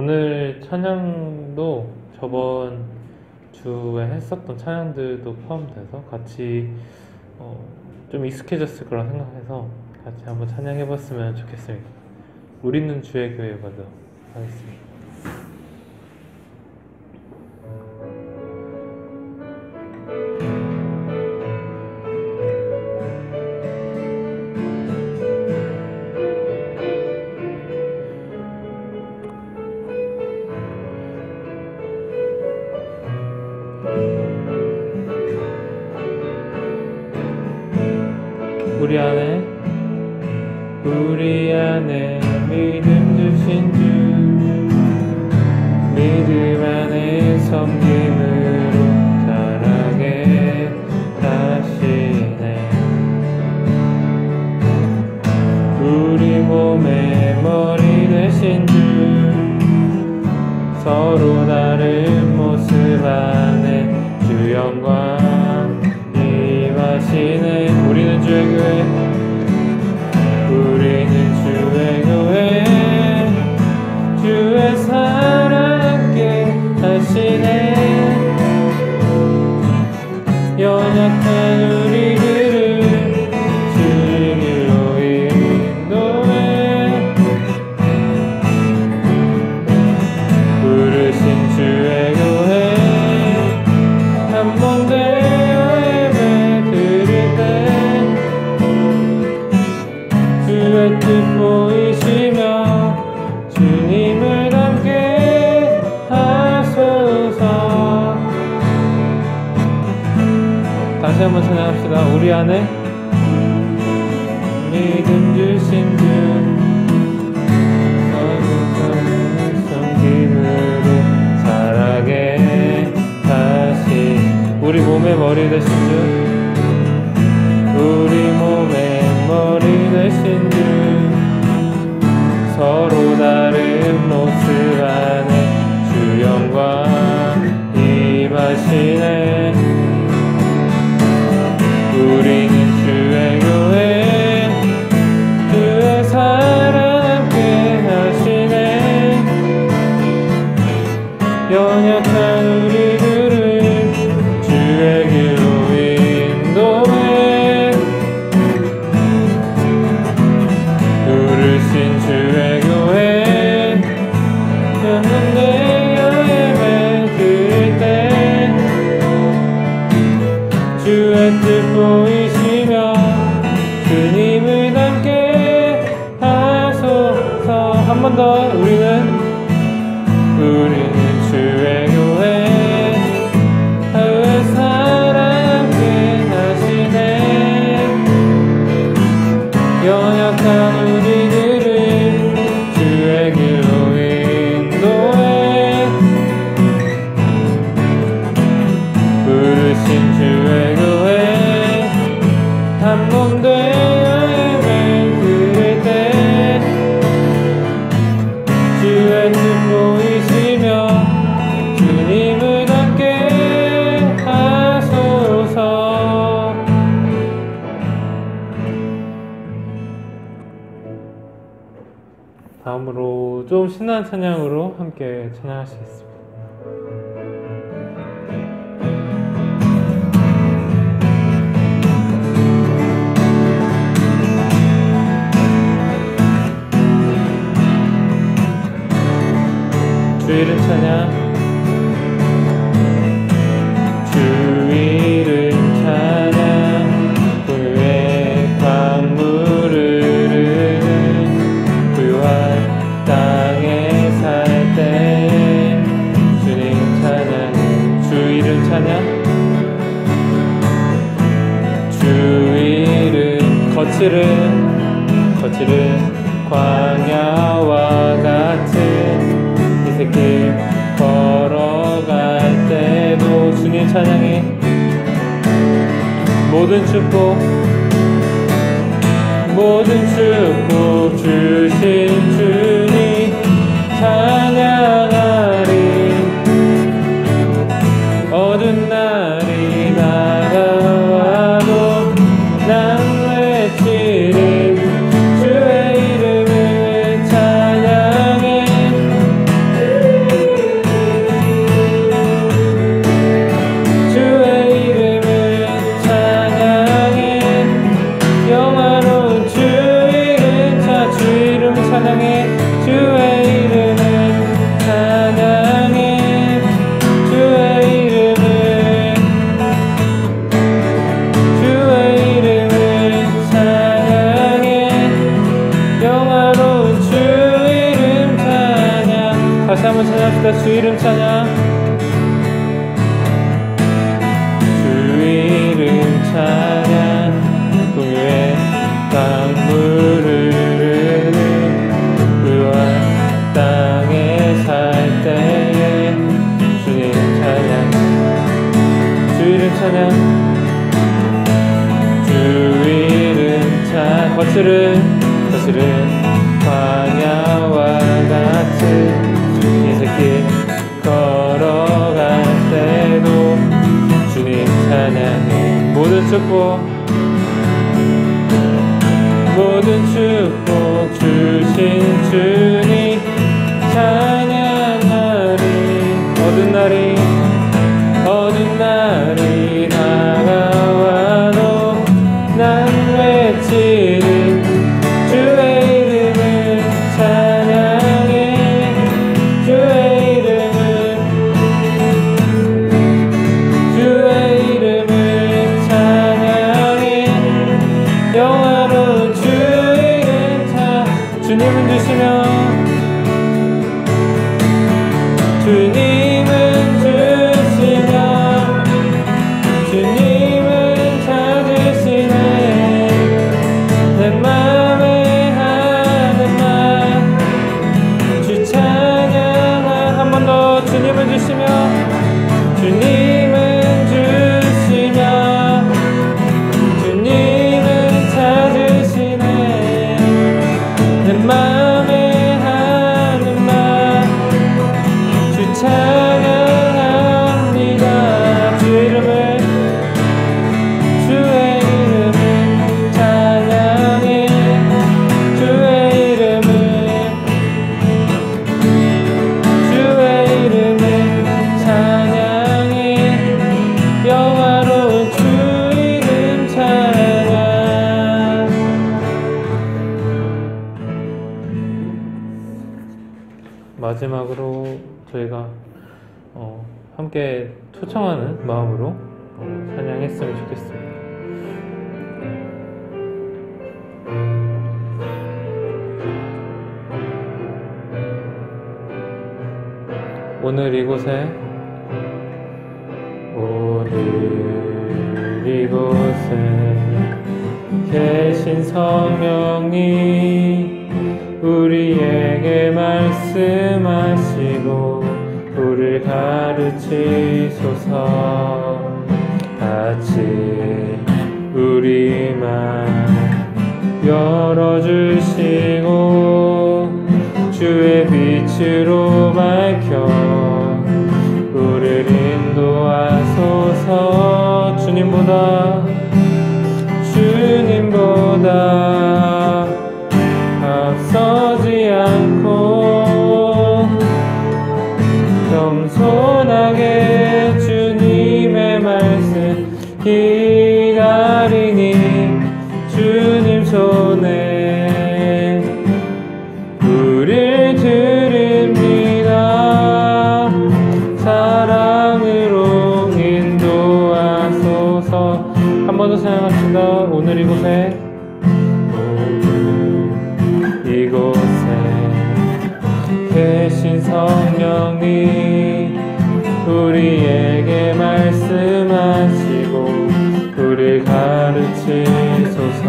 오늘 찬양도 저번 주에 했었던 찬양들도 포함돼서 같이 좀 익숙해졌을 거라 생각해서 같이 한번 찬양해봤으면 좋겠습니다. 우리는 주의 교회 먼저 하겠습니다. 우리 안에 믿음 주신 주, 믿음 안에 섬김으로 자라게 하시네. 우리 몸의 머리 되신 주, 서로 다른 모습 안에 주 영광 임하시네. 우리는 주의 교회, 우리는 주의 교회, 주의 사랑 함께 하시네. 연약한 우리들을 주의 길로 인도해. 부르신 주의 교회, 한 번 되어 예배 드릴 때 주의 뜻 보이시며 주님을 닮게 하소서. 다시 한번 찬양합시다. 우리 안에 믿음 주신 주, 섬김으로 자라게 하시. 우리 몸의 머리 되신 주, 우리 몸의 머리 되신 주, 서로 다른 모습 안에 주 영광 임하시네. 우리는 주의 교회, 주의 사랑 함께 하시네. 연약한 우리들을 주의 길로 인도해. 부르신 주의 교회, 연단되어 예배 드릴 때 주의 뜻 보이시며 주님을 닮게 하소서. 한 번 더. 우리는 주의 교회, 주의 사랑 함께 하시네. 연약한 우리들을 주의 길로 인도해. 부르신 주의 교회, 한 몸 되어 예배 드릴 때 주의 뜻 보이시며 주님을 닮게 하소서. 다음으로 좀 신나는 찬양으로 함께 찬양하시겠습니다. 주 이름 찬양. 주 이름 찬양. 그의 강물을 흐르는 부유한 땅에 살 때 주님 찬양. 주 이름 찬양. 주 이름 거칠은 광야와 같은 길 걸어갈 때도 주님 찬양해. 모든 축복 주신 주님 찬양하리. 어두운 날이 다가와도 난 외치리. 주의 이름을 찬양해. 한번 찬양합시다. 주 이름 찬양. 주 이름 찬양. 공유의 강물을 흐르는 그와 땅에 살 때에 주님 찬양. 주 이름 찬양. 주 이름 찬양. 거칠은 광야와 같은 인생길 걸어갈 때도 주님 찬양해. 모든 축복 주신 주님 찬양하리. 어두운 날이 다가와도 난 외치는 주의 이름을 찬양해. 주의 이름을 찬양해. 영화로운 주 이름 주님은 주시며 주님은 찾으시네. 내 맘에 하는 말 주 찬양하. 한 번 더. 주님은 주시며 주님은 찾으시네. 내 맘에 하는 말 주 찬양합니다. 주의 이름을 찬양해. 주의 이름을 찬양해. 영화로운 주 이름 찬양. 마지막으로 저희가 함께 초청하는 마음으로 찬양했으면 좋겠습니다. 오늘 이곳에 계신 성령이 우리에게 말씀하시고 우리를 가르치소서. 같이 우리 맘 열어주시고 주의 빛으로 밝혀 우리를 인도하소서. 주님보다 앞서지 않고 겸손하게 주님의 말씀 기다리니 주님 손에 우릴 드립니다. 사랑으로 인도하소서. 한 번 더 사랑합시다. 오늘 이곳에 계신 성령이 우리에게 말씀하시고 우리를 가르치소서.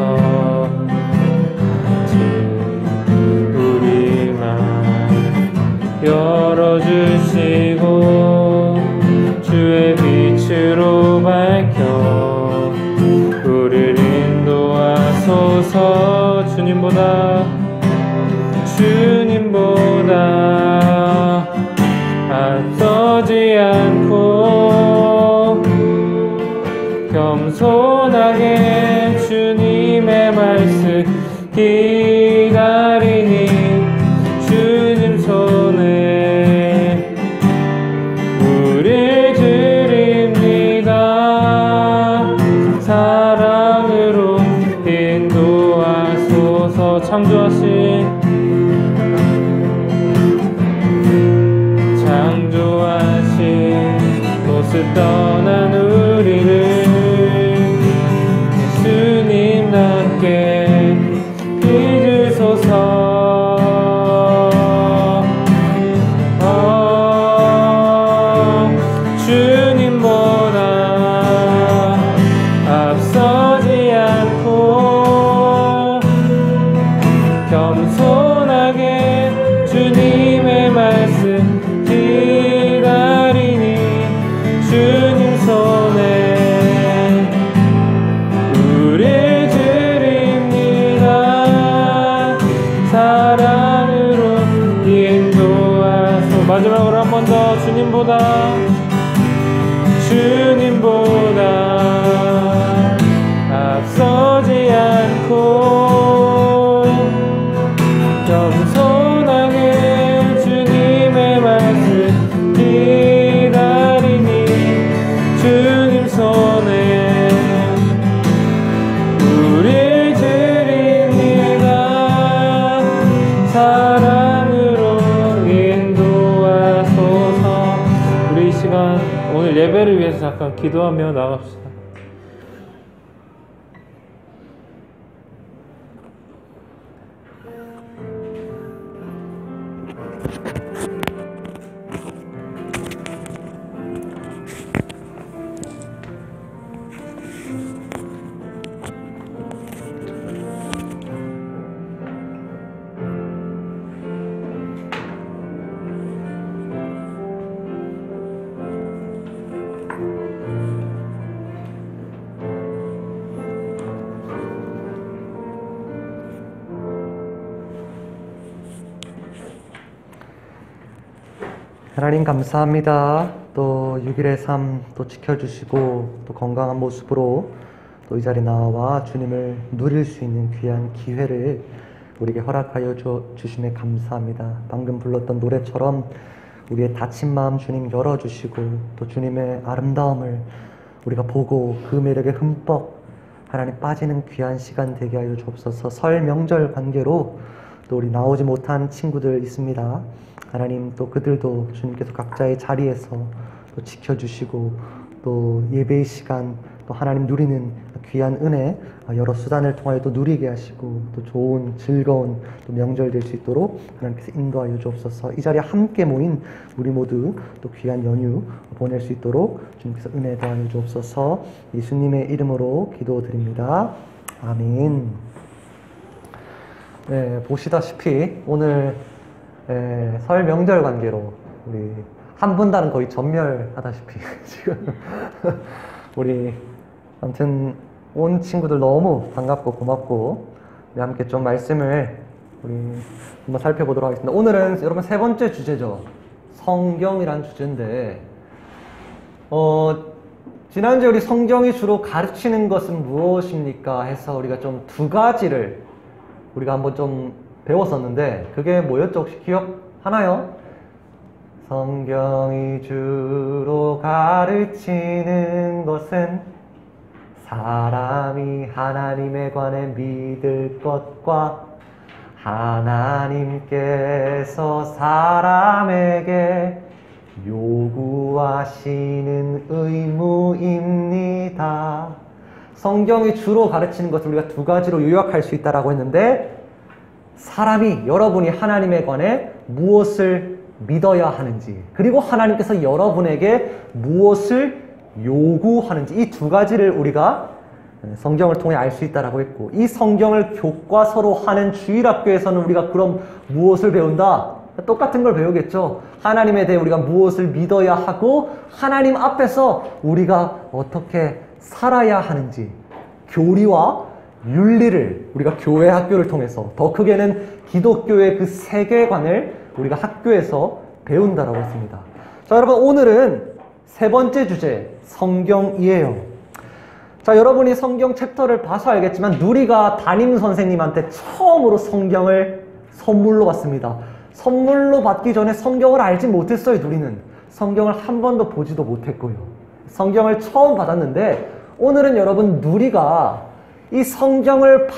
우리 맘 열어주시고 주의 빛으로 밝혀 우리를 인도하소서. 주님보다 앞서지 않고 겸손하게 주님의 말씀 기다리니 주님 손에 우릴 드립니다. 사랑으로 인도하소서. 창조하신 모습 떠난 우리를 예수님답게 빚으소서. 겸손하게 주님의 말씀 기다리니 주님 손에 우리 드립니다. 사랑으로 인도하소. 마지막으로 한 번 더 주님보다 앞서지 않고 겸손하게 주님의 말씀 기다리니 주님 손에 우리 드립니다. 사랑으로 인도하소서. 우리 이 시간 오늘 예배를 위해서 잠깐 기도하며 나갑시다. 하나님 감사합니다. 또 6일의 삶 또 지켜주시고 또 건강한 모습으로 또 이 자리에 나와 주님을 누릴 수 있는 귀한 기회를 우리에게 허락하여 주심에 감사합니다. 방금 불렀던 노래처럼 우리의 다친 마음 주님 열어주시고 또 주님의 아름다움을 우리가 보고 그 매력에 흠뻑 하나님 빠지는 귀한 시간 되게 하여 주옵소서. 설 명절 관계로 또 우리 나오지 못한 친구들 있습니다. 하나님 또 그들도 주님께서 각자의 자리에서 또 지켜주시고 또 예배의 시간 또 하나님 누리는 귀한 은혜 여러 수단을 통하여 또 누리게 하시고 또 좋은 즐거운 또 명절 될 수 있도록 하나님께서 인도하여 주옵소서. 이 자리에 함께 모인 우리 모두 또 귀한 연휴 보낼 수 있도록 주님께서 은혜 더하여 주옵소서. 예수님의 이름으로 기도드립니다. 아멘. 네, 보시다시피 오늘 설 명절 관계로 우리 한 분단은 거의 전멸하다시피 지금 우리 아무튼 온 친구들 너무 반갑고 고맙고 우리 함께 좀 말씀을 우리 한번 살펴보도록 하겠습니다. 오늘은 여러분 세 번째 주제죠. 성경이란 주제인데 지난주에 우리 성경이 주로 가르치는 것은 무엇입니까 해서 우리가 좀 두 가지를 우리가 한번 좀 배웠었는데 그게 뭐였죠? 혹시 기억하나요? 성경이 주로 가르치는 것은 사람이 하나님에 관해 믿을 것과 하나님께서 사람에게 요구하시는 의무입니다. 성경이 주로 가르치는 것을 우리가 두 가지로 요약할 수 있다라고 했는데 사람이 여러분이 하나님에 관해 무엇을 믿어야 하는지 그리고 하나님께서 여러분에게 무엇을 요구하는지 이 두 가지를 우리가 성경을 통해 알 수 있다라고 했고 이 성경을 교과서로 하는 주일학교에서는 우리가 그럼 무엇을 배운다? 똑같은 걸 배우겠죠. 하나님에 대해 우리가 무엇을 믿어야 하고 하나님 앞에서 우리가 어떻게 살아야 하는지 교리와 윤리를 우리가 교회 학교를 통해서 더 크게는 기독교의 그 세계관을 우리가 학교에서 배운다라고 했습니다. 자, 여러분 오늘은 세 번째 주제 성경이에요. 자, 여러분이 성경 챕터를 봐서 알겠지만 누리가 담임 선생님한테 처음으로 성경을 선물로 받습니다. 선물로 받기 전에 성경을 알지 못했어요. 누리는 성경을 한 번도 보지도 못했고요. 성경을 처음 받았는데 오늘은 여러분 누리가 이 성경을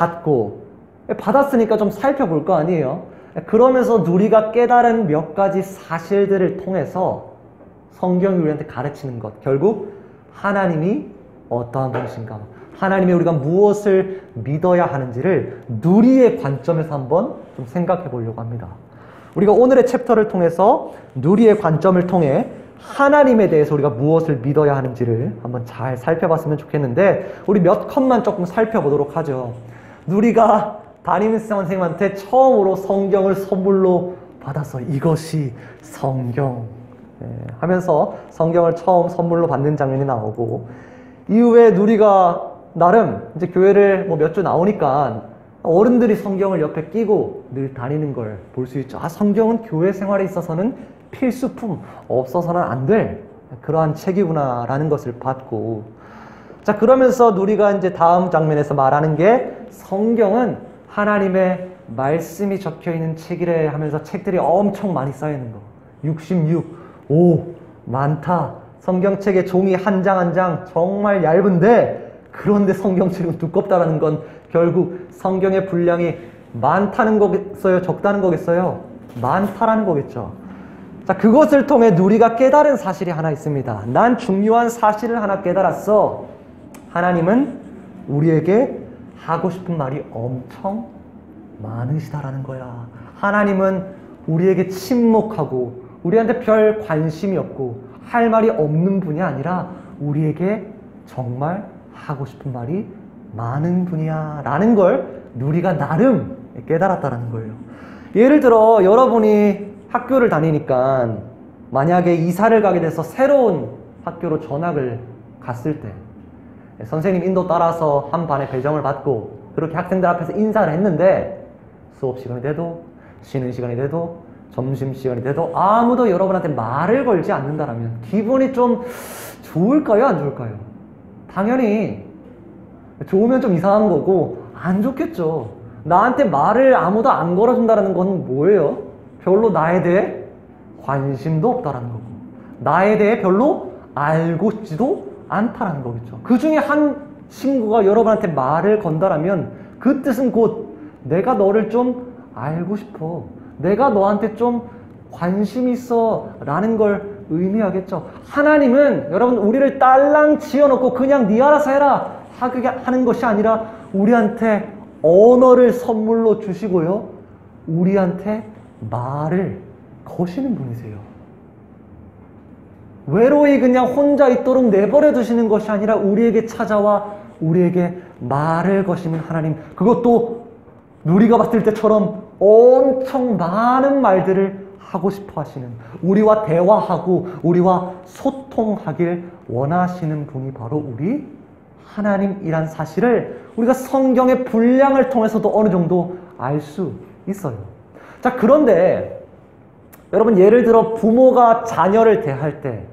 받았으니까 좀 살펴볼 거 아니에요. 그러면서 누리가 깨달은 몇 가지 사실들을 통해서 성경이 우리한테 가르치는 것, 결국 하나님이 어떠한 분이신가, 하나님이 우리가 무엇을 믿어야 하는지를 누리의 관점에서 한번 좀 생각해 보려고 합니다. 우리가 오늘의 챕터를 통해서 누리의 관점을 통해 하나님에 대해서 우리가 무엇을 믿어야 하는지를 한번 잘 살펴봤으면 좋겠는데 우리 몇 컷만 조금 살펴보도록 하죠. 누리가 담임쌤 선생님한테 처음으로 성경을 선물로 받아서 이것이 성경 하면서 성경을 처음 선물로 받는 장면이 나오고, 이후에 누리가 나름 이제 교회를 뭐 몇 주 나오니까 어른들이 성경을 옆에 끼고 늘 다니는 걸 볼 수 있죠. 아, 성경은 교회 생활에 있어서는 필수품, 없어서는 안 될 그러한 책이구나라는 것을 봤고, 자, 그러면서 누리가 이제 다음 장면에서 말하는 게 성경은 하나님의 말씀이 적혀 있는 책이래 하면서 책들이 엄청 많이 쌓여 있는 거. 66, 오, 많다. 성경책의 종이 한 장 한 장 정말 얇은데, 그런데 성경책은 두껍다라는 건 결국 성경의 분량이 많다는 거겠어요? 적다는 거겠어요? 많다라는 거겠죠. 자, 그것을 통해 누리가 깨달은 사실이 하나 있습니다. 난 중요한 사실을 하나 깨달았어. 하나님은 우리에게 하고 싶은 말이 엄청 많으시다라는 거야. 하나님은 우리에게 침묵하고 우리한테 별 관심이 없고 할 말이 없는 분이 아니라 우리에게 정말 하고 싶은 말이 많은 분이야 라는 걸 누리가 나름 깨달았다는 거예요. 예를 들어 여러분이 학교를 다니니까 만약에 이사를 가게 돼서 새로운 학교로 전학을 갔을 때 선생님 인도 따라서 한 반에 배정을 받고 그렇게 학생들 앞에서 인사를 했는데 수업 시간이 돼도 쉬는 시간이 돼도 점심시간이 돼도 아무도 여러분한테 말을 걸지 않는다라면 기분이 좀 좋을까요? 안 좋을까요? 당연히 좋으면 좀 이상한 거고 안 좋겠죠. 나한테 말을 아무도 안 걸어준다는 건 뭐예요? 별로 나에 대해 관심도 없다라는 거고 나에 대해 별로 알고 싶지도 않다라는 거겠죠. 그 중에 한 친구가 여러분한테 말을 건다라면 그 뜻은 곧 내가 너를 좀 알고 싶어, 내가 너한테 좀 관심 있어 라는 걸 의미하겠죠. 하나님은 여러분 우리를 딸랑 지어놓고 그냥 네 알아서 해라 하게 하는 것이 아니라 우리한테 언어를 선물로 주시고요, 우리한테 말을 거시는 분이세요. 외로이 그냥 혼자 있도록 내버려 두시는 것이 아니라 우리에게 찾아와 우리에게 말을 거시는 하나님, 그것도 누리가 봤을 때처럼 엄청 많은 말들을 하고 싶어 하시는, 우리와 대화하고 우리와 소통하길 원하시는 분이 바로 우리 하나님이란 사실을 우리가 성경의 분량을 통해서도 어느 정도 알 수 있어요. 자, 그런데 여러분 예를 들어 부모가 자녀를 대할 때,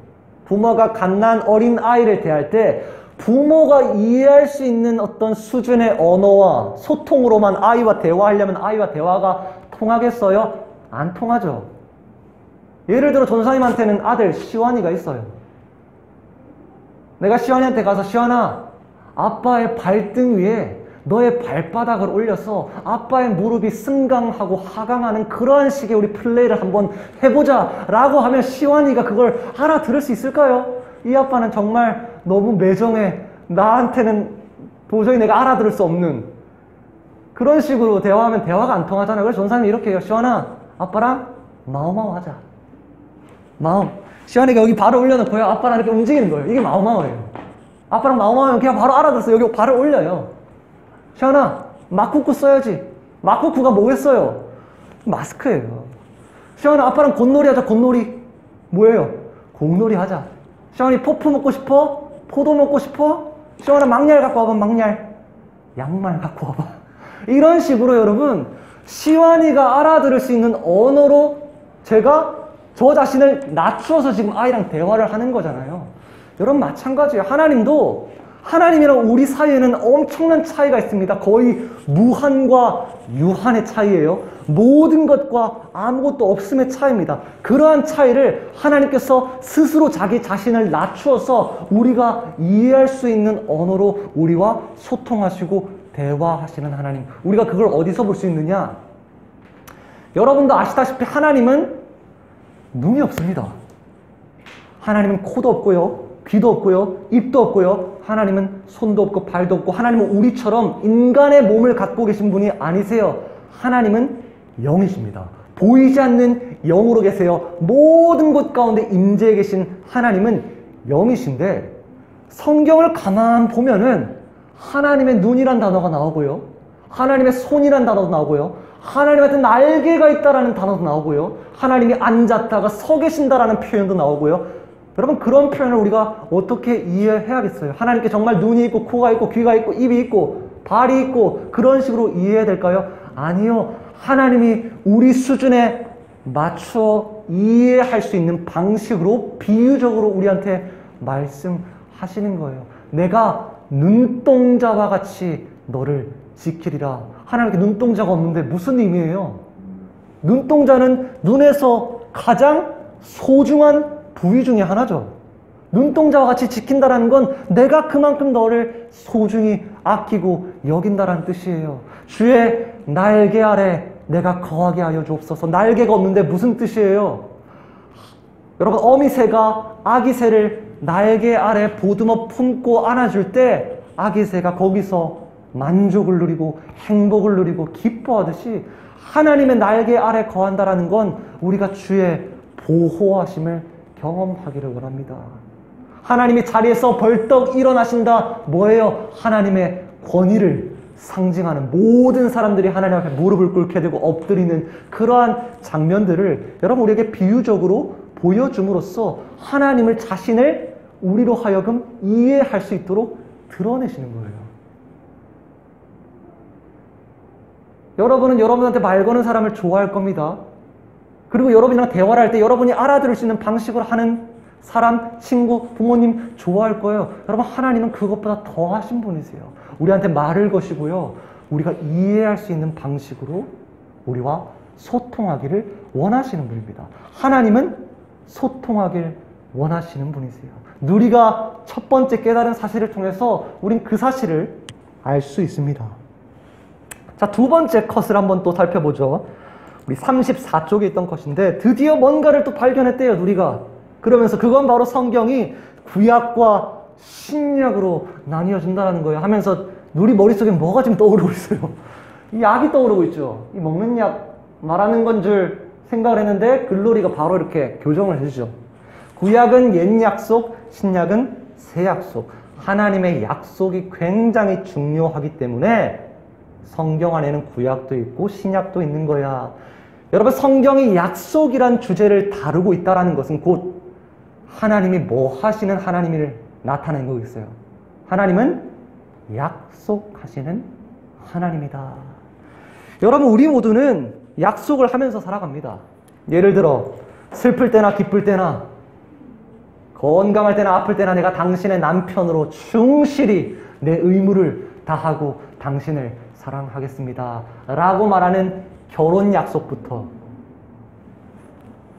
부모가 갓난 어린 아이를 대할 때 부모가 이해할 수 있는 어떤 수준의 언어와 소통으로만 아이와 대화하려면 아이와 대화가 통하겠어요? 안 통하죠. 예를 들어 전사님한테는 아들 시완이가 있어요. 내가 시완이한테 가서 시완아, 아빠의 발등 위에 너의 발바닥을 올려서 아빠의 무릎이 승강하고 하강하는 그러한 식의 우리 플레이를 한번 해보자 라고 하면 시완이가 그걸 알아들을 수 있을까요? 이 아빠는 정말 너무 매정해, 나한테는 도저히 내가 알아들을 수 없는 그런 식으로 대화하면 대화가 안 통하잖아요. 그래서 전사님이 이렇게 해요. 시완아, 아빠랑 마오마오 하자. 마오. 시완이가 여기 발을 올려놓고요, 아빠랑 이렇게 움직이는 거예요. 이게 마오마오예요. 아빠랑 마오마오면 그냥 바로 알아들었어. 여기 발을 올려요. 시완아, 마쿠쿠 써야지. 마쿠쿠가 뭐겠어요? 마스크예요. 시완아, 아빠랑 곤놀이 하자. 곤놀이 뭐예요? 공놀이 하자. 시완이 포프 먹고 싶어? 포도 먹고 싶어? 시완아, 막냥 갖고 와봐. 막냥 양말 갖고 와봐. 이런 식으로 여러분 시완이가 알아들을 수 있는 언어로 제가 저 자신을 낮추어서 지금 아이랑 대화를 하는 거잖아요. 여러분 마찬가지예요. 하나님도, 하나님이랑 우리 사이에는 엄청난 차이가 있습니다. 거의 무한과 유한의 차이예요. 모든 것과 아무것도 없음의 차이입니다. 그러한 차이를 하나님께서 스스로 자기 자신을 낮추어서 우리가 이해할 수 있는 언어로 우리와 소통하시고 대화하시는 하나님, 우리가 그걸 어디서 볼 수 있느냐? 여러분도 아시다시피 하나님은 눈이 없습니다. 하나님은 코도 없고요, 귀도 없고요, 입도 없고요, 하나님은 손도 없고 발도 없고, 하나님은 우리처럼 인간의 몸을 갖고 계신 분이 아니세요. 하나님은 영이십니다. 보이지 않는 영으로 계세요. 모든 곳 가운데 임재해 계신 하나님은 영이신데 성경을 가만 보면은 하나님의 눈이란 단어가 나오고요, 하나님의 손이라는 단어도 나오고요. 하나님한테 날개가 있다라는 단어도 나오고요. 하나님이 앉았다가 서 계신다라는 표현도 나오고요. 여러분 그런 표현을 우리가 어떻게 이해해야겠어요? 하나님께 정말 눈이 있고 코가 있고 귀가 있고 입이 있고 발이 있고 그런 식으로 이해해야 될까요? 아니요. 하나님이 우리 수준에 맞춰 이해할 수 있는 방식으로 비유적으로 우리한테 말씀하시는 거예요. 내가 눈동자와 같이 너를 지키리라. 하나님께 눈동자가 없는데 무슨 의미예요? 눈동자는 눈에서 가장 소중한 부위 중에 하나죠. 눈동자와 같이 지킨다라는 건 내가 그만큼 너를 소중히 아끼고 여긴다라는 뜻이에요. 주의 날개 아래 내가 거하게 하여 주옵소서. 날개가 없는데 무슨 뜻이에요? 여러분 어미새가 아기새를 날개 아래 보듬어 품고 안아줄 때 아기새가 거기서 만족을 누리고 행복을 누리고 기뻐하듯이 하나님의 날개 아래 거한다라는 건 우리가 주의 보호하심을 경험하기를 원합니다. 하나님이 자리에서 벌떡 일어나신다. 뭐예요? 하나님의 권위를 상징하는 모든 사람들이 하나님 앞에 무릎을 꿇게 되고 엎드리는 그러한 장면들을 여러분 우리에게 비유적으로 보여줌으로써 하나님을 자신을 우리로 하여금 이해할 수 있도록 드러내시는 거예요. 여러분은 여러분한테 말 거는 사람을 좋아할 겁니다. 그리고 여러분이랑 대화를 할 때 여러분이 알아들을 수 있는 방식으로 하는 사람, 친구, 부모님 좋아할 거예요. 여러분 하나님은 그것보다 더 하신 분이세요. 우리한테 말을 거시고요. 우리가 이해할 수 있는 방식으로 우리와 소통하기를 원하시는 분입니다. 하나님은 소통하길 원하시는 분이세요. 우리가 첫 번째 깨달은 사실을 통해서 우린 그 사실을 알 수 있습니다. 자, 두 번째 컷을 한번 또 살펴보죠. 우리 34쪽에 있던 컷인데 드디어 뭔가를 또 발견했대요, 우리가. 그러면서 그건 바로 성경이 구약과 신약으로 나뉘어진다는 거예요. 하면서 우리 머릿속에 뭐가 지금 떠오르고 있어요? 이 약이 떠오르고 있죠. 이 먹는 약 말하는 건 줄 생각을 했는데 글로리가 바로 이렇게 교정을 해주죠. 구약은 옛 약속, 신약은 새 약속. 하나님의 약속이 굉장히 중요하기 때문에 성경 안에는 구약도 있고 신약도 있는 거야. 여러분 성경이 약속이란 주제를 다루고 있다는 것은 곧 하나님이 뭐 하시는 하나님을 나타내는 거겠어요. 하나님은 약속하시는 하나님이다. 여러분 우리 모두는 약속을 하면서 살아갑니다. 예를 들어 슬플 때나 기쁠 때나 건강할 때나 아플 때나 내가 당신의 남편으로 충실히 내 의무를 다하고 당신을 사랑하겠습니다 라고 말하는 결혼 약속부터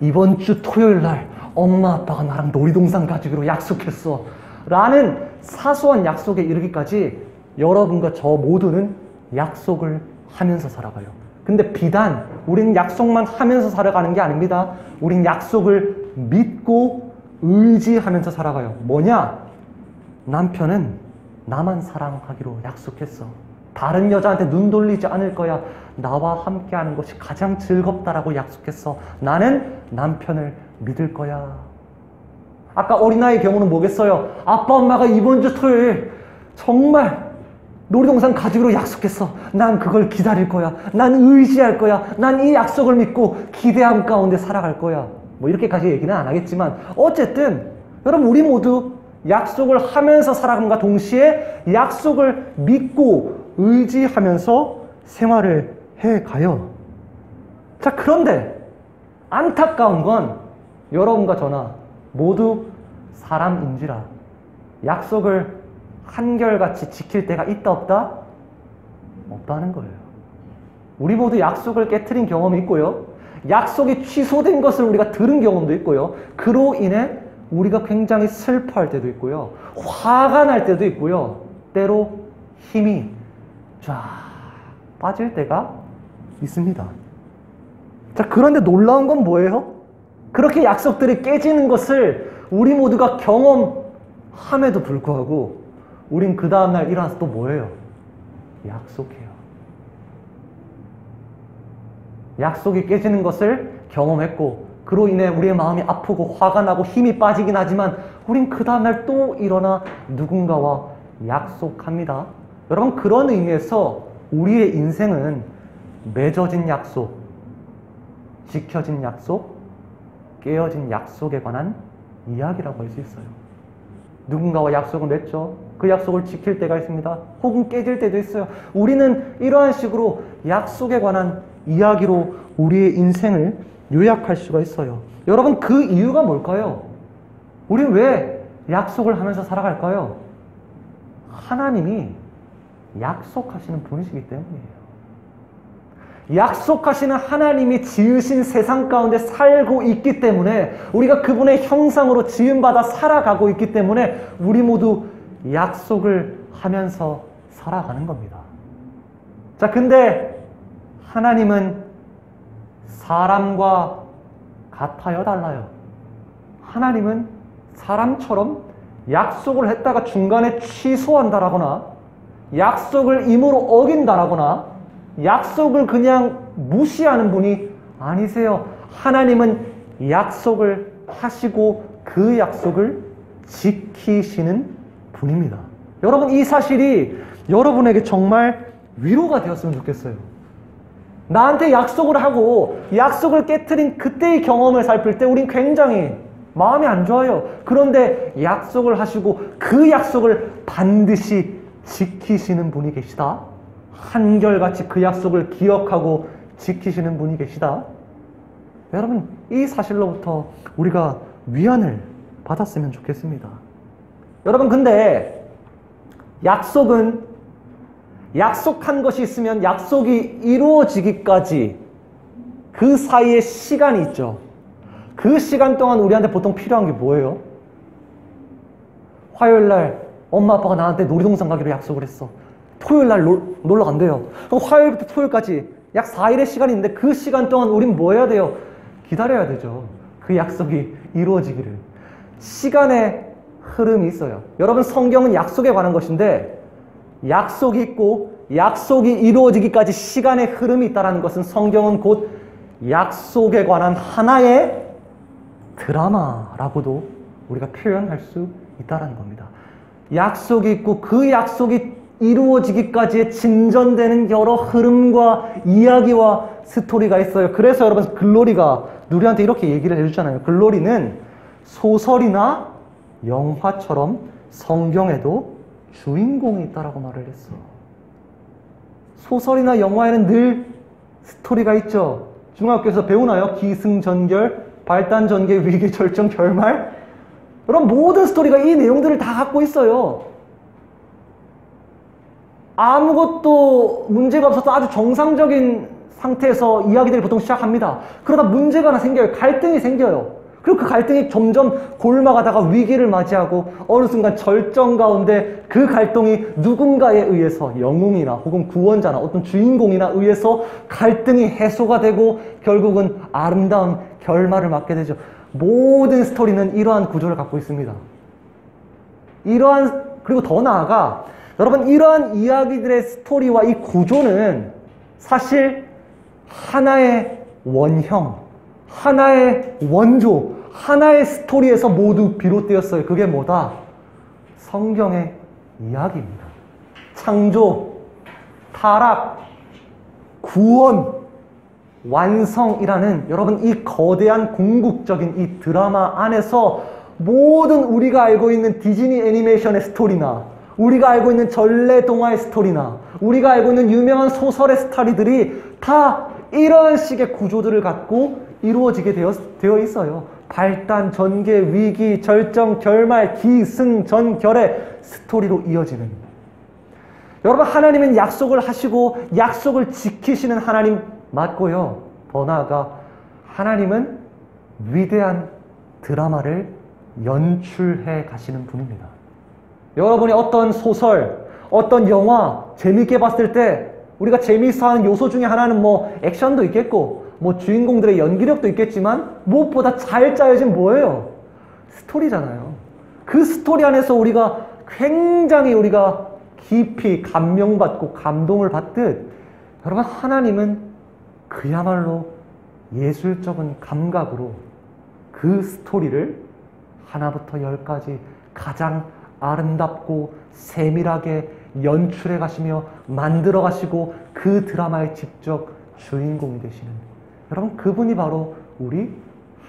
이번 주 토요일 날 엄마 아빠가 나랑 놀이동산 가기로 약속했어 라는 사소한 약속에 이르기까지 여러분과 저 모두는 약속을 하면서 살아가요. 근데 비단 우린 약속만 하면서 살아가는 게 아닙니다. 우린 약속을 믿고 의지하면서 살아가요. 뭐냐? 남편은 나만 사랑하기로 약속했어. 다른 여자한테 눈 돌리지 않을 거야. 나와 함께하는 것이 가장 즐겁다라고 약속했어. 나는 남편을 믿을 거야. 아까 어린아이의 경우는 뭐겠어요? 아빠 엄마가 이번 주 토요일 정말 놀이동산 가기로 약속했어. 난 그걸 기다릴 거야. 난 의지할 거야. 난 이 약속을 믿고 기대함 가운데 살아갈 거야. 뭐 이렇게까지 얘기는 안 하겠지만 어쨌든 여러분 우리 모두 약속을 하면서 살아감과 동시에 약속을 믿고 의지하면서 생활을 해가요. 자, 그런데 안타까운 건 여러분과 저나 모두 사람인지라 약속을 한결같이 지킬 때가 있다 없다? 없다는 거예요. 우리 모두 약속을 깨트린 경험이 있고요. 약속이 취소된 것을 우리가 들은 경험도 있고요. 그로 인해 우리가 굉장히 슬퍼할 때도 있고요. 화가 날 때도 있고요. 때로 힘이 쫙 빠질 때가 있습니다. 자, 그런데 놀라운 건 뭐예요? 그렇게 약속들이 깨지는 것을 우리 모두가 경험함에도 불구하고 우린 그 다음날 일어나서 또 뭐예요? 약속해요. 약속이 깨지는 것을 경험했고 그로 인해 우리의 마음이 아프고 화가 나고 힘이 빠지긴 하지만 우린 그 다음날 또 일어나 누군가와 약속합니다. 여러분 그런 의미에서 우리의 인생은 맺어진 약속, 지켜진 약속, 깨어진 약속에 관한 이야기라고 할 수 있어요. 누군가와 약속을 맺죠. 그 약속을 지킬 때가 있습니다. 혹은 깨질 때도 있어요. 우리는 이러한 식으로 약속에 관한 이야기로 우리의 인생을 요약할 수가 있어요. 여러분, 그 이유가 뭘까요? 우리는 왜 약속을 하면서 살아갈까요? 하나님이 약속하시는 분이시기 때문이에요. 약속하시는 하나님이 지으신 세상 가운데 살고 있기 때문에, 우리가 그분의 형상으로 지음받아 살아가고 있기 때문에 우리 모두 약속을 하면서 살아가는 겁니다. 자, 근데 하나님은 사람과 같아요, 달라요? 하나님은 사람처럼 약속을 했다가 중간에 취소한다라거나, 약속을 임으로 어긴다라거나, 약속을 그냥 무시하는 분이 아니세요. 하나님은 약속을 하시고 그 약속을 지키시는 분입니다. 여러분, 이 사실이 여러분에게 정말 위로가 되었으면 좋겠어요. 나한테 약속을 하고 약속을 깨트린 그때의 경험을 살필 때 우린 굉장히 마음이 안 좋아요. 그런데 약속을 하시고 그 약속을 반드시 지키시는 분이 계시다. 한결같이 그 약속을 기억하고 지키시는 분이 계시다. 여러분, 이 사실로부터 우리가 위안을 받았으면 좋겠습니다. 여러분, 근데 약속은 약속한 것이 있으면 약속이 이루어지기까지 그 사이에 시간이 있죠. 그 시간 동안 우리한테 보통 필요한 게 뭐예요? 화요일날 엄마 아빠가 나한테 놀이동산 가기로 약속을 했어. 토요일날 놀러 간대요. 그럼 화요일부터 토요일까지 약 4일의 시간이 있는데 그 시간 동안 우린 뭐 해야 돼요? 기다려야 되죠. 그 약속이 이루어지기를. 시간의 흐름이 있어요. 여러분, 성경은 약속에 관한 것인데 약속이 있고 약속이 이루어지기까지 시간의 흐름이 있다는 것은 성경은 곧 약속에 관한 하나의 드라마라고도 우리가 표현할 수 있다는 겁니다. 약속이 있고 그 약속이 이루어지기까지의 진전되는 여러 흐름과 이야기와 스토리가 있어요. 그래서 여러분, 글로리가 누리한테 이렇게 얘기를 해주잖아요. 글로리는 소설이나 영화처럼 성경에도 주인공이 있다라고 말을 했어. 소설이나 영화에는 늘 스토리가 있죠. 중학교에서 배우나요? 기승전결, 발단전개, 위기, 절정, 결말. 그럼 모든 스토리가 이 내용들을 다 갖고 있어요. 아무것도 문제가 없어서 아주 정상적인 상태에서 이야기들이 보통 시작합니다. 그러다 문제가 하나 생겨요. 갈등이 생겨요. 그리고 그 갈등이 점점 골마가다가 위기를 맞이하고 어느 순간 절정 가운데 그 갈등이 누군가에 의해서, 영웅이나 혹은 구원자나 어떤 주인공이나 의해서 갈등이 해소가 되고 결국은 아름다운 결말을 맞게 되죠. 모든 스토리는 이러한 구조를 갖고 있습니다. 그리고 더 나아가 여러분, 이러한 이야기들의 스토리와 이 구조는 사실 하나의 원형, 하나의 원조, 하나의 스토리에서 모두 비롯되었어요. 그게 뭐다? 성경의 이야기입니다. 창조, 타락, 구원, 완성이라는 여러분, 이 거대한 궁극적인 이 드라마 안에서 모든 우리가 알고 있는 디즈니 애니메이션의 스토리나, 우리가 알고 있는 전래동화의 스토리나, 우리가 알고 있는 유명한 소설의 스토리들이 다 이런 식의 구조들을 갖고 이루어지게 되어 있어요. 발단, 전개, 위기, 절정, 결말, 기승전결의 스토리로 이어지는. 여러분, 하나님은 약속을 하시고 약속을 지키시는 하나님 맞고요. 더 나아가 하나님은 위대한 드라마를 연출해 가시는 분입니다. 여러분이 어떤 소설, 어떤 영화 재미있게 봤을 때 우리가 재미있어하는 요소 중에 하나는 뭐 액션도 있겠고 뭐 주인공들의 연기력도 있겠지만 무엇보다 잘 짜여진 뭐예요? 스토리잖아요. 그 스토리 안에서 우리가 굉장히 깊이 감명받고 감동을 받듯 여러분, 하나님은 그야말로 예술적인 감각으로 그 스토리를 하나부터 열까지 가장 아름답고 세밀하게 연출해 가시며 만들어 가시고 그 드라마의 직접 주인공이 되시는 여러분, 그분이 바로 우리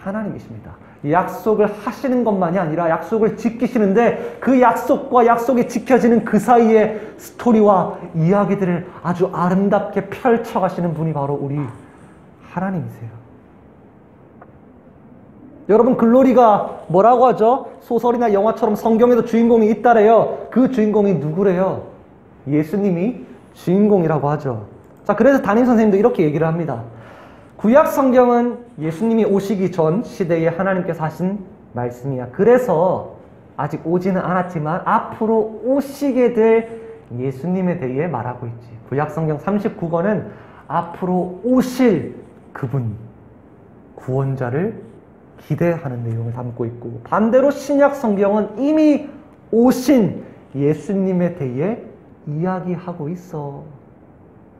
하나님이십니다. 약속을 하시는 것만이 아니라 약속을 지키시는데 그 약속과 약속이 지켜지는 그 사이에 스토리와 이야기들을 아주 아름답게 펼쳐가시는 분이 바로 우리 하나님이세요. 여러분, 글로리가 뭐라고 하죠? 소설이나 영화처럼 성경에도 주인공이 있다래요. 그 주인공이 누구래요? 예수님이 주인공이라고 하죠. 자, 그래서 담임선생님도 이렇게 얘기를 합니다. 구약 성경은 예수님이 오시기 전 시대에 하나님께서 하신 말씀이야. 그래서 아직 오지는 않았지만 앞으로 오시게 될 예수님에 대해 말하고 있지. 구약 성경 39권은 앞으로 오실 그분, 구원자를 기대하는 내용을 담고 있고, 반대로 신약 성경은 이미 오신 예수님에 대해 이야기하고 있어.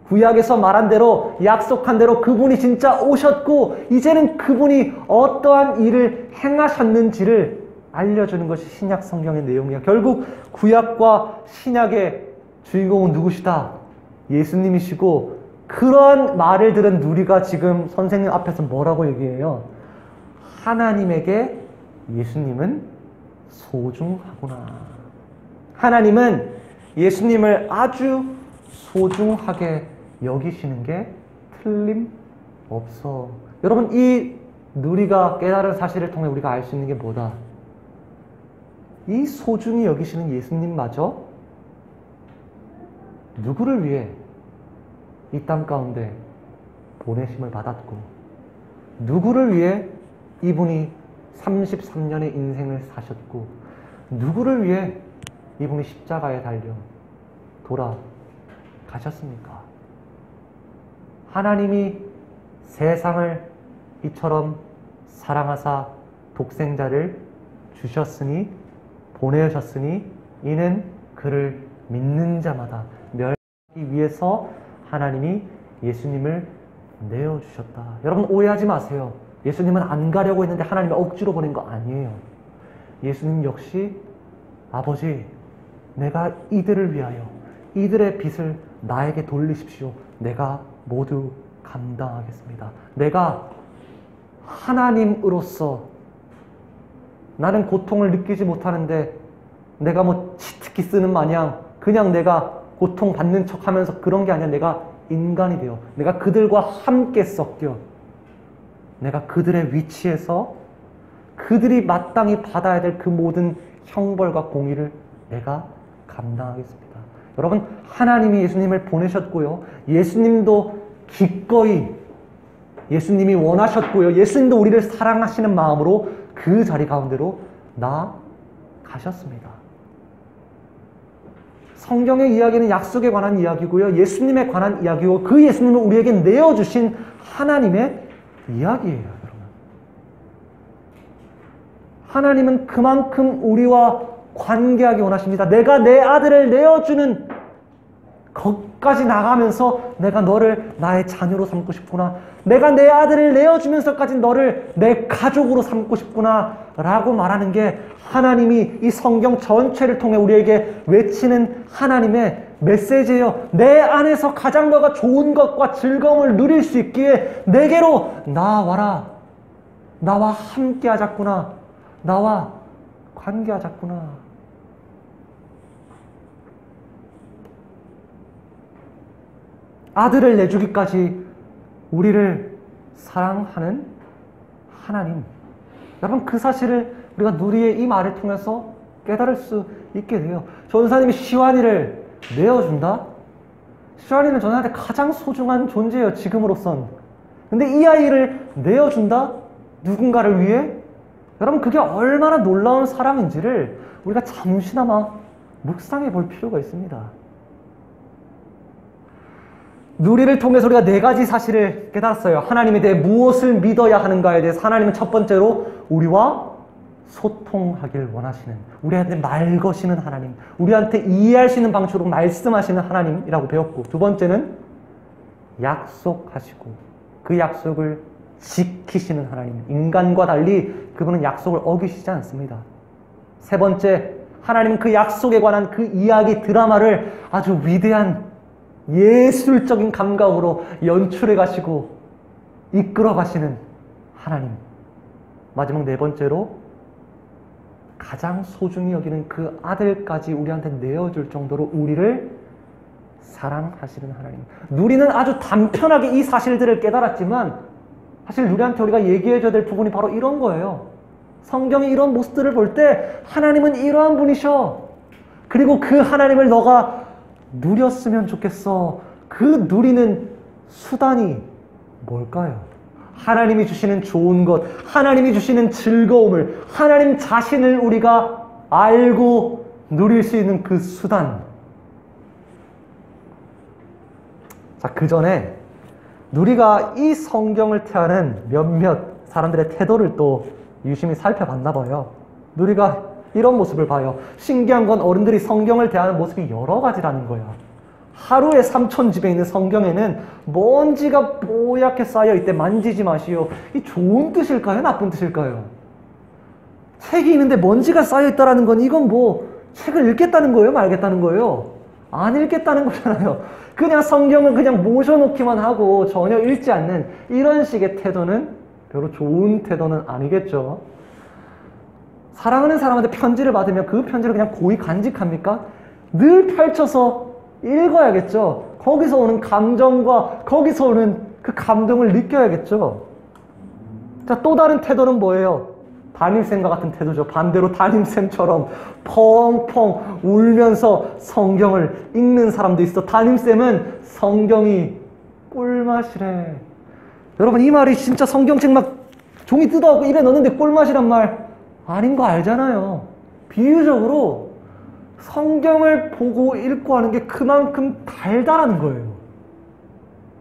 구약에서 말한 대로, 약속한 대로 그분이 진짜 오셨고 이제는 그분이 어떠한 일을 행하셨는지를 알려주는 것이 신약 성경의 내용이야. 결국 구약과 신약의 주인공은 누구시다? 예수님이시고, 그런 말을 들은 누리가 지금 선생님 앞에서 뭐라고 얘기해요? 하나님에게 예수님은 소중하구나. 하나님은 예수님을 아주 소중하게 여기시는 게 틀림없어. 여러분, 이 누리가 깨달은 사실을 통해 우리가 알 수 있는 게 뭐다? 이 소중히 여기시는 예수님마저 누구를 위해 이 땅 가운데 보내심을 받았고, 누구를 위해 이분이 33년의 인생을 사셨고, 누구를 위해 이분이 십자가에 달려 돌아가셨습니까? 하나님이 세상을 이처럼 사랑하사 독생자를 주셨으니, 보내셨으니 이는 그를 믿는 자마다 멸하기 위해서 하나님이 예수님을 내어주셨다. 여러분, 오해하지 마세요. 예수님은 안 가려고 했는데 하나님이 억지로 보낸 거 아니에요. 예수님 역시 아버지, 내가 이들을 위하여 이들의 빚을 나에게 돌리십시오. 내가 모두 감당하겠습니다. 내가 하나님으로서 나는 고통을 느끼지 못하는데 내가 뭐 치트키 쓰는 마냥 그냥 내가 고통받는 척하면서 그런 게 아니라 내가 인간이 되어 내가 그들과 함께 섞여 내가 그들의 위치에서 그들이 마땅히 받아야 될 그 모든 형벌과 공의를 내가 감당하겠습니다. 여러분, 하나님이 예수님을 보내셨고요. 예수님도 기꺼이 예수님이 원하셨고요. 예수님도 우리를 사랑하시는 마음으로 그 자리 가운데로 나아가셨습니다. 성경의 이야기는 약속에 관한 이야기고요. 예수님에 관한 이야기고, 그 예수님을 우리에게 내어주신 하나님의 이야기예요, 여러분. 하나님은 그만큼 우리와 관계하기 원하십니다. 내가 내 아들을 내어주는 것까지 나가면서 내가 너를 나의 자녀로 삼고 싶구나. 내가 내 아들을 내어주면서까지 너를 내 가족으로 삼고 싶구나 라고 말하는 게 하나님이 이 성경 전체를 통해 우리에게 외치는 하나님의 메시지예요. 내 안에서 가장 너가 좋은 것과 즐거움을 누릴 수 있기에 내게로 나와라. 나와 함께 하자꾸나. 나와 관계하자꾸나. 아들을 내주기까지 우리를 사랑하는 하나님. 여러분, 그 사실을 우리가 누리의 이 말을 통해서 깨달을 수 있게 돼요. 전사님이 시완이를 내어준다? 시완이는 전사한테 가장 소중한 존재예요, 지금으로선. 근데 이 아이를 내어준다? 누군가를 위해? 여러분, 그게 얼마나 놀라운 사랑인지를 우리가 잠시나마 묵상해 볼 필요가 있습니다. 누리를 통해서 우리가 네 가지 사실을 깨달았어요. 하나님에 대해 무엇을 믿어야 하는가에 대해서 하나님은 첫 번째로 우리와 소통하길 원하시는, 우리한테 말 거시는 하나님, 우리한테 이해할 수 있는 방식으로 말씀하시는 하나님이라고 배웠고, 두 번째는 약속하시고 그 약속을 지키시는 하나님, 인간과 달리 그분은 약속을 어기시지 않습니다. 세 번째, 하나님은 그 약속에 관한 그 이야기 드라마를 아주 위대한 예술적인 감각으로 연출해 가시고 이끌어 가시는 하나님. 마지막 네 번째로 가장 소중히 여기는 그 아들까지 우리한테 내어줄 정도로 우리를 사랑하시는 하나님. 누리는 아주 단편하게 이 사실들을 깨달았지만 사실 누리한테 우리가 얘기해줘야 될 부분이 바로 이런 거예요. 성경이 이런 모습들을 볼 때 하나님은 이러한 분이셔. 그리고 그 하나님을 너가 누렸으면 좋겠어. 그 누리는 수단이 뭘까요? 하나님이 주시는 좋은 것, 하나님이 주시는 즐거움을, 하나님 자신을 우리가 알고 누릴 수 있는 그 수단. 자, 그 전에 누리가 이 성경을 태하는 몇몇 사람들의 태도를 또 유심히 살펴봤나 봐요. 누리가 이런 모습을 봐요. 신기한 건 어른들이 성경을 대하는 모습이 여러 가지라는 거야. 하루에 3000집에 있는 성경에는 먼지가 뽀얗게 쌓여 있대. 만지지 마시오. 이 좋은 뜻일까요? 나쁜 뜻일까요? 책이 있는데 먼지가 쌓여 있다라는 건 이건 뭐 책을 읽겠다는 거예요? 말겠다는 거예요? 안 읽겠다는 거잖아요. 그냥 성경을 그냥 모셔놓기만 하고 전혀 읽지 않는 이런 식의 태도는 별로 좋은 태도는 아니겠죠. 사랑하는 사람한테 편지를 받으면 그 편지를 그냥 고이 간직합니까? 늘 펼쳐서 읽어야겠죠. 거기서 오는 감정과 거기서 오는 그 감동을 느껴야겠죠. 자, 또 다른 태도는 뭐예요? 담임쌤과 같은 태도죠. 반대로 담임쌤처럼 펑펑 울면서 성경을 읽는 사람도 있어. 담임쌤은 성경이 꿀맛이래. 여러분, 이 말이 진짜 성경책 막 종이 뜯어갖고 입에 넣는데 꿀맛이란 말 아닌 거 알잖아요. 비유적으로 성경을 보고 읽고 하는 게 그만큼 달달한 거예요.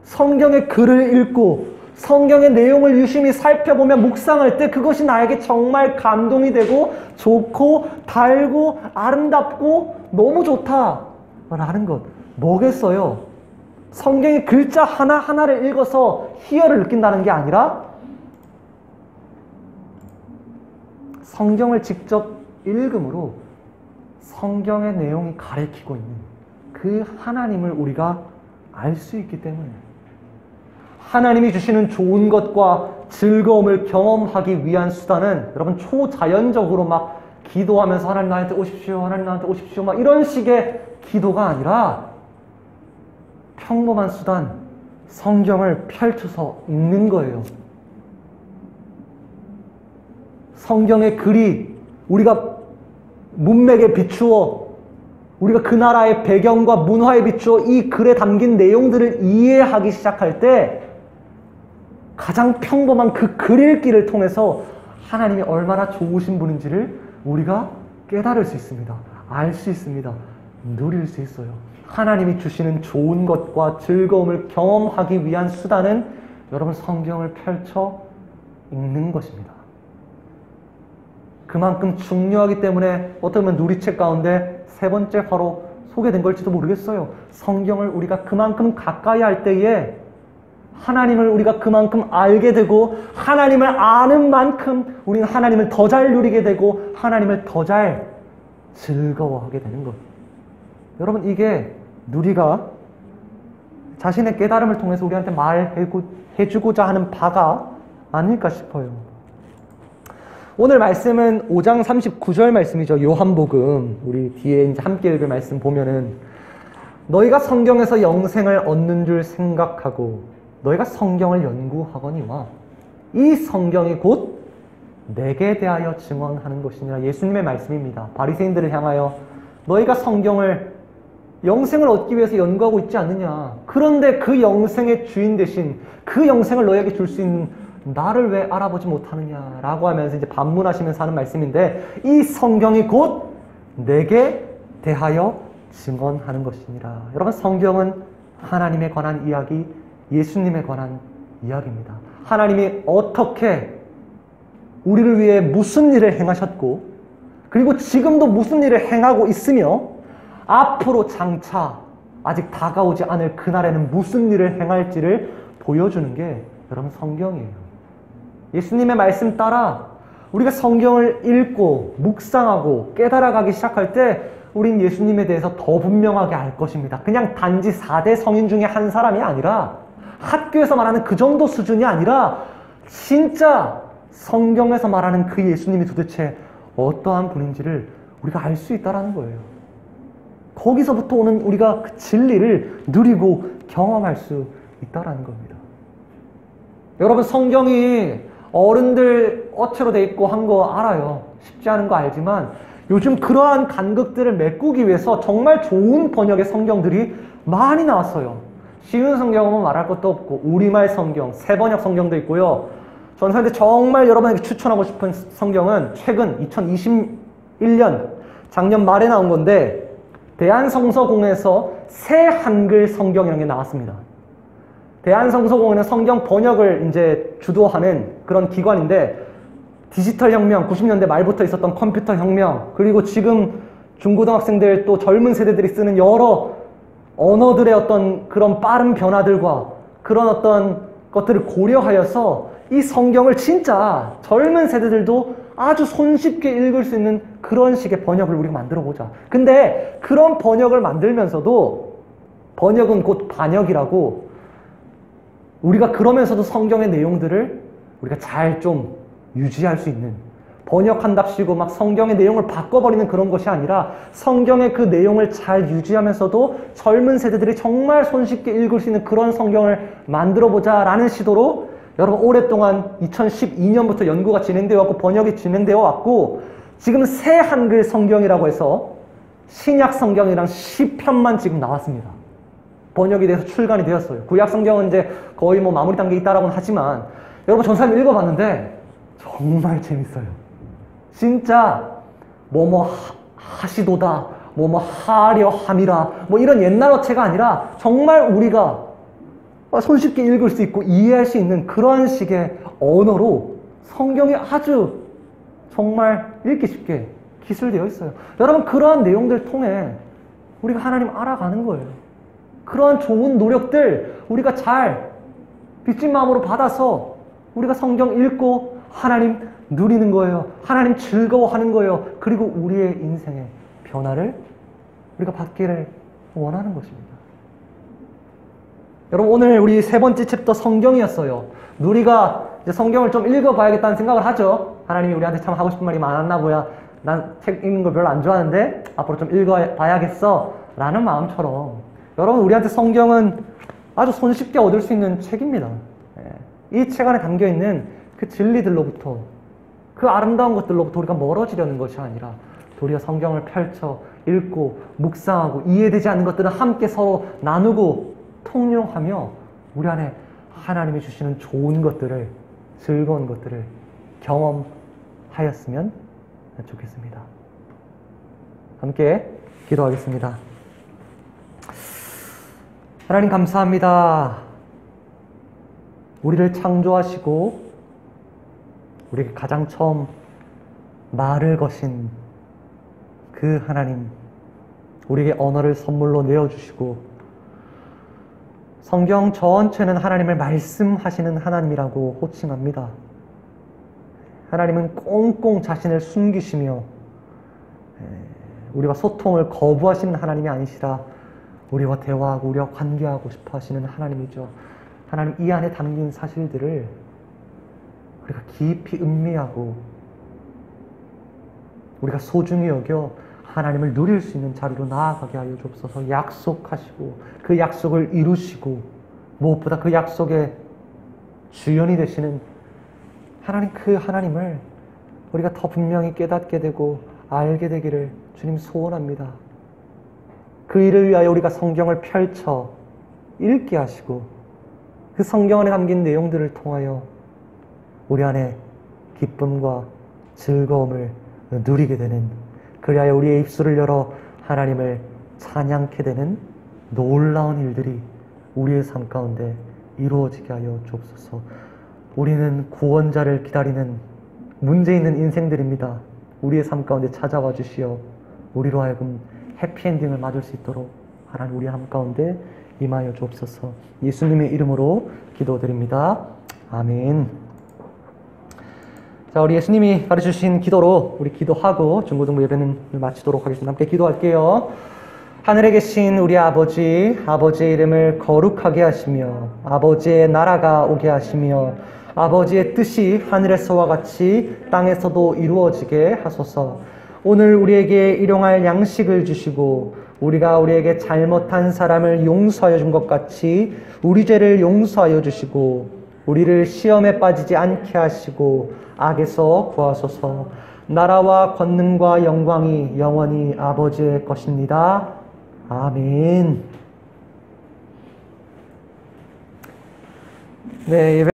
성경의 글을 읽고 성경의 내용을 유심히 살펴보며 묵상할 때 그것이 나에게 정말 감동이 되고 좋고 달고 아름답고 너무 좋다라는 것. 뭐겠어요? 성경의 글자 하나하나를 읽어서 희열을 느낀다는 게 아니라 성경을 직접 읽음으로 성경의 내용이 가리키고 있는 그 하나님을 우리가 알 수 있기 때문에 하나님이 주시는 좋은 것과 즐거움을 경험하기 위한 수단은 여러분 초자연적으로 막 기도하면서 하나님 나한테 오십시오, 하나님 나한테 오십시오 막 이런 식의 기도가 아니라 평범한 수단, 성경을 펼쳐서 읽는 거예요. 성경의 글이 우리가 문맥에 비추어 우리가 그 나라의 배경과 문화에 비추어 이 글에 담긴 내용들을 이해하기 시작할 때 가장 평범한 그 글 읽기를 통해서 하나님이 얼마나 좋으신 분인지를 우리가 깨달을 수 있습니다. 알 수 있습니다. 누릴 수 있어요. 하나님이 주시는 좋은 것과 즐거움을 경험하기 위한 수단은 여러분 성경을 펼쳐 읽는 것입니다. 그만큼 중요하기 때문에 어떻게 보면 누리책 가운데 세 번째 화로 소개된 걸지도 모르겠어요. 성경을 우리가 그만큼 가까이 할 때에 하나님을 우리가 그만큼 알게 되고 하나님을 아는 만큼 우리는 하나님을 더 잘 누리게 되고 하나님을 더 잘 즐거워하게 되는 것. 여러분, 이게 누리가 자신의 깨달음을 통해서 우리한테 말해주고자 하는 바가 아닐까 싶어요. 오늘 말씀은 5장 39절 말씀이죠. 요한복음. 우리 뒤에 이제 함께 읽을 말씀 보면은 너희가 성경에서 영생을 얻는 줄 생각하고 너희가 성경을 연구하거니와 이 성경이 곧 내게 대하여 증언하는 것이니라. 예수님의 말씀입니다. 바리새인들을 향하여 너희가 성경을 영생을 얻기 위해서 연구하고 있지 않느냐. 그런데 그 영생의 주인 대신 그 영생을 너희에게 줄 수 있는 나를 왜 알아보지 못하느냐라고 하면서 이제 반문하시면서 하는 말씀인데 이 성경이 곧 내게 대하여 증언하는 것이니라. 여러분, 성경은 하나님에 관한 이야기, 예수님에 관한 이야기입니다. 하나님이 어떻게 우리를 위해 무슨 일을 행하셨고 그리고 지금도 무슨 일을 행하고 있으며 앞으로 장차 아직 다가오지 않을 그날에는 무슨 일을 행할지를 보여주는 게 여러분 성경이에요. 예수님의 말씀 따라 우리가 성경을 읽고 묵상하고 깨달아가기 시작할 때 우린 예수님에 대해서 더 분명하게 알 것입니다. 그냥 단지 4대 성인 중에 한 사람이 아니라 학교에서 말하는 그 정도 수준이 아니라 진짜 성경에서 말하는 그 예수님이 도대체 어떠한 분인지를 우리가 알 수 있다는 거예요. 거기서부터 오는 우리가 그 진리를 누리고 경험할 수 있다는 겁니다. 여러분, 성경이 어른들 어체로 돼 있고 한 거 알아요. 쉽지 않은 거 알지만 요즘 그러한 간극들을 메꾸기 위해서 정말 좋은 번역의 성경들이 많이 나왔어요. 쉬운 성경은 말할 것도 없고 우리말 성경, 새번역 성경도 있고요. 저는 그런데 정말 여러분에게 추천하고 싶은 성경은 최근 2021년 작년 말에 나온 건데 대한성서공회에서 새 한글 성경이라는 게 나왔습니다. 대한성서공회는 성경 번역을 이제 주도하는 그런 기관인데 디지털 혁명, 90년대 말부터 있었던 컴퓨터 혁명, 그리고 지금 중고등학생들 또 젊은 세대들이 쓰는 여러 언어들의 어떤 그런 빠른 변화들과 그런 어떤 것들을 고려하여서 이 성경을 진짜 젊은 세대들도 아주 손쉽게 읽을 수 있는 그런 식의 번역을 우리가 만들어 보자. 근데 그런 번역을 만들면서도 번역은 곧 반역이라고 우리가 그러면서도 성경의 내용들을 우리가 잘 좀 유지할 수 있는, 번역한답시고 막 성경의 내용을 바꿔버리는 그런 것이 아니라 성경의 그 내용을 잘 유지하면서도 젊은 세대들이 정말 손쉽게 읽을 수 있는 그런 성경을 만들어보자 라는 시도로 여러분 오랫동안 2012년부터 연구가 진행되어 왔고 번역이 진행되어 왔고 지금 새 한글 성경이라고 해서 신약 성경이랑 시편만 지금 나왔습니다. 번역이 돼서 출간이 되었어요. 구약 성경은 이제 거의 뭐 마무리 단계에 있다라고는 하지만 여러분 전사님 읽어봤는데 정말 재밌어요. 진짜 뭐뭐 하시도다, 뭐뭐 하려 함이라 뭐 이런 옛날 어체가 아니라 정말 우리가 손쉽게 읽을 수 있고 이해할 수 있는 그런 식의 언어로 성경이 아주 정말 읽기 쉽게 기술되어 있어요. 여러분 그러한 내용들 통해 우리가 하나님 알아가는 거예요. 그러한 좋은 노력들 우리가 잘 빚진 마음으로 받아서 우리가 성경 읽고 하나님 누리는 거예요. 하나님 즐거워하는 거예요. 그리고 우리의 인생의 변화를 우리가 받기를 원하는 것입니다. 여러분 오늘 우리 세 번째 챕터 성경이었어요. 우리가 이제 성경을 좀 읽어봐야겠다는 생각을 하죠. 하나님이 우리한테 참 하고 싶은 말이 많았나 보야. 난 책 읽는 걸 별로 안 좋아하는데 앞으로 좀 읽어봐야겠어 라는 마음처럼 여러분 우리한테 성경은 아주 손쉽게 얻을 수 있는 책입니다. 이 책 안에 담겨있는 그 진리들로부터 그 아름다운 것들로부터 우리가 멀어지려는 것이 아니라 도리어 성경을 펼쳐 읽고 묵상하고 이해되지 않는 것들은 함께 서로 나누고 통용하며 우리 안에 하나님이 주시는 좋은 것들을, 즐거운 것들을 경험하였으면 좋겠습니다. 함께 기도하겠습니다. 하나님 감사합니다. 우리를 창조하시고 우리에게 가장 처음 말을 거신 그 하나님, 우리에게 언어를 선물로 내어주시고 성경 전체는 하나님을 말씀하시는 하나님이라고 호칭합니다. 하나님은 꽁꽁 자신을 숨기시며 우리와 소통을 거부하시는 하나님이 아니시라 우리와 대화하고 우리와 관계하고 싶어 하시는 하나님이죠. 하나님 이 안에 담긴 사실들을 우리가 깊이 음미하고 우리가 소중히 여겨 하나님을 누릴 수 있는 자리로 나아가게 하여 주옵소서. 약속하시고 그 약속을 이루시고 무엇보다 그 약속의 주연이 되시는 하나님, 그 하나님을 우리가 더 분명히 깨닫게 되고 알게 되기를 주님 소원합니다. 그 일을 위하여 우리가 성경을 펼쳐 읽게 하시고 그 성경 안에 담긴 내용들을 통하여 우리 안에 기쁨과 즐거움을 누리게 되는, 그리하여 우리의 입술을 열어 하나님을 찬양케 되는 놀라운 일들이 우리의 삶 가운데 이루어지게 하여 주옵소서. 우리는 구원자를 기다리는 문제 있는 인생들입니다. 우리의 삶 가운데 찾아와 주시어 우리로 하여금 해피엔딩을 맞을 수 있도록 하나님 우리 삶 가운데 임하여 주옵소서. 예수님의 이름으로 기도드립니다. 아멘. 자, 우리 예수님이 가르쳐주신 기도로 우리 기도하고 중고등부 예배는 마치도록 하겠습니다. 함께 기도할게요. 하늘에 계신 우리 아버지, 아버지의 이름을 거룩하게 하시며 아버지의 나라가 오게 하시며 아버지의 뜻이 하늘에서와 같이 땅에서도 이루어지게 하소서. 오늘 우리에게 일용할 양식을 주시고 우리가 우리에게 잘못한 사람을 용서하여 준 것 같이 우리 죄를 용서하여 주시고 우리를 시험에 빠지지 않게 하시고 악에서 구하소서. 나라와 권능과 영광이 영원히 아버지의 것입니다. 아멘. 네, 예배